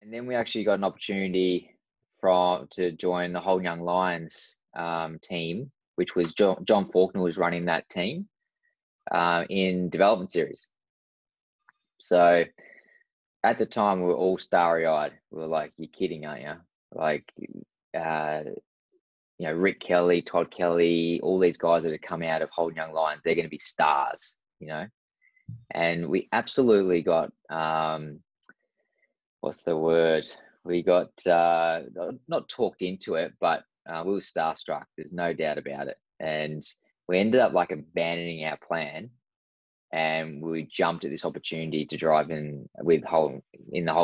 And then we actually got an opportunity to join the Whole Young Lions team, which was John Faulkner was running that team in development series. So at the time, we were all starry-eyed. We were like, "You're kidding, aren't you?" Like, Rick Kelly, Todd Kelly, all these guys that had come out of Whole Young Lions, they're going to be stars, And we absolutely got what's the word? We got not talked into it, but we were starstruck. There's no doubt about it. And we ended up like abandoning our plan, and we jumped at this opportunity to drive in the Whole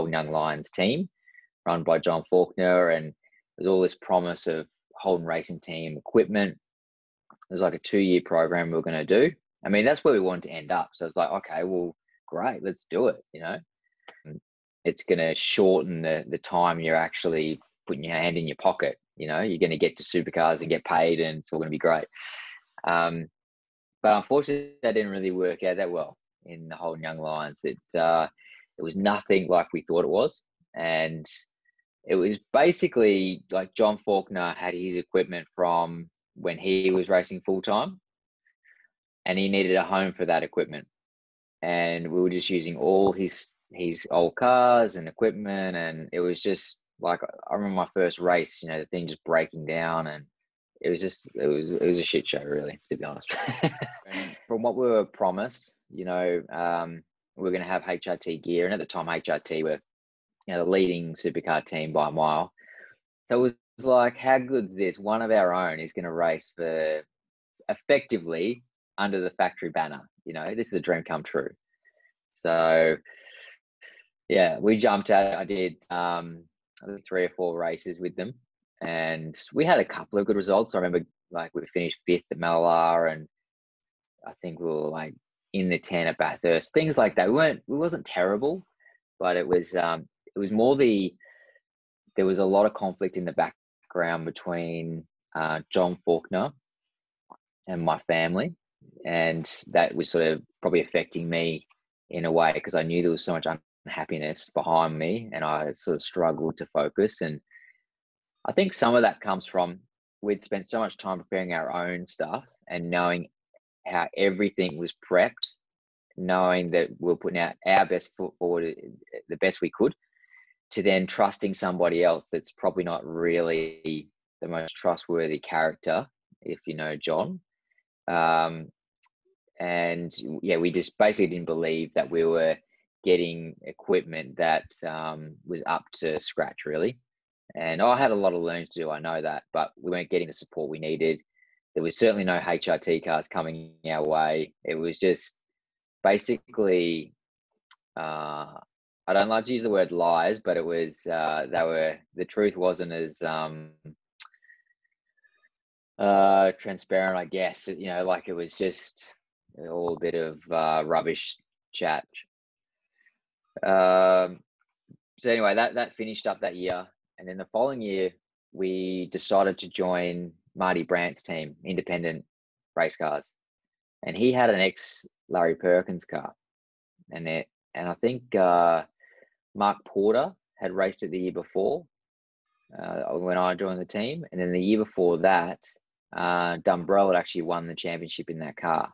Young Lions team, run by John Faulkner, and there's all this promise of Holden Racing Team equipment. It was like a 2-year program we were going to do. I mean, that's where we wanted to end up. So it's like, okay, well, great, let's do it. It's going to shorten the time you're actually putting your hand in your pocket. You're going to get to Supercars and get paid, and it's all going to be great. But unfortunately, that didn't really work out that well in the Holden Young Lions. It was nothing like we thought it was. And it was basically like John Faulkner had his equipment from when he was racing full-time, and he needed a home for that equipment. And we were just using all his old cars and equipment, and it was just like, I remember my first race, the thing just breaking down, and it was a shit show, really, to be honest. And from what we were promised, we were going to have HRT gear, and at the time HRT were the leading supercar team by a mile. So it was like, how good is this? One of our own is going to race for effectively under the factory banner. This is a dream come true. So yeah, we jumped at it. I did I think 3 or 4 races with them, and we had a couple of good results. I remember like we finished 5th at Mallala, and I think we were like in the 10 at Bathurst, things like that. We wasn't terrible, but it was more there was a lot of conflict in the background between John Faulkner and my family, and that was sort of probably affecting me in a way, because I knew there was so much unhappiness behind me, and I sort of struggled to focus. And I think some of that comes from we'd spent so much time preparing our own stuff and knowing how everything was prepped, knowing that we're putting out our best foot forward the best we could, to then trusting somebody else that's probably not really the most trustworthy character, if you know John. And yeah, we just basically didn't believe that we were getting equipment that was up to scratch, really. And I had a lot of learning to do, I know that, but we weren't getting the support we needed. There was certainly no HRT cars coming our way. It was just basically, I don't like to use the word lies, but it was, the truth wasn't as transparent, I guess. Like it was just all a bit of rubbish chat. So anyway, that finished up that year. And then the following year, we decided to join Marty Brandt's team, independent race cars. And he had an ex-Larry Perkins car. And I think Mark Porter had raced it the year before when I joined the team. And then the year before that, Dumbrell had actually won the championship in that car.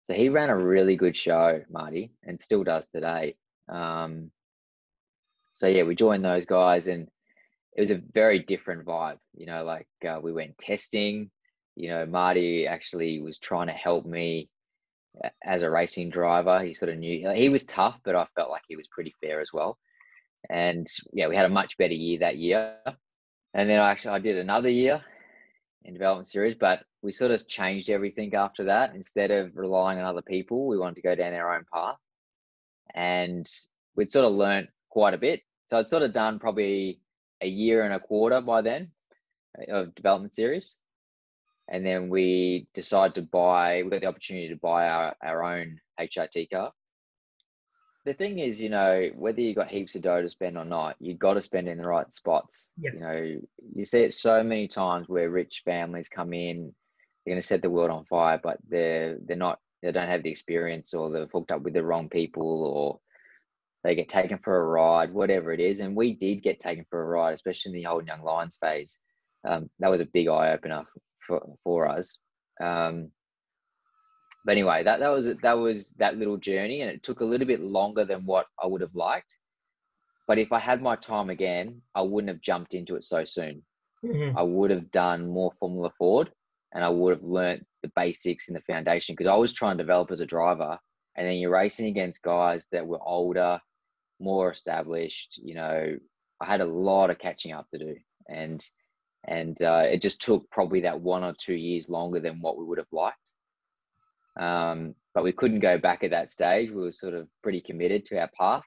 So he ran a really good show, Marty, and still does today. So yeah, we joined those guys, and it was a very different vibe. We went testing. Marty actually was trying to help me as a racing driver. He sort of knew he was tough, but I felt like he was pretty fair as well. And yeah, we had a much better year that year. And then I did another year in development series, but we sort of changed everything after that. Instead of relying on other people, we wanted to go down our own path. And we'd sort of learned quite a bit. So I'd sort of done probably a year and a quarter by then of development series. And then we got the opportunity to buy our own HRT car. The thing is, whether you got heaps of dough to spend or not, you got to spend it in the right spots. Yeah. You see it so many times where rich families come in, they're going to set the world on fire, but they don't have the experience, or they've hooked up with the wrong people, or they get taken for a ride, whatever it is. And we did get taken for a ride, especially in the old young lions phase. That was a big eye opener for us. But anyway, that was that little journey, and it took a little bit longer than what I would have liked. But if I had my time again, I wouldn't have jumped into it so soon. Mm-hmm. I would have done more Formula Ford, and I would have learnt the basics and the foundation, because I was trying to develop as a driver, and then you're racing against guys that were older, more established. You know, I had a lot of catching up to do, and it just took probably that 1 or 2 years longer than what we would have liked. But we couldn't go back at that stage. We were sort of pretty committed to our path.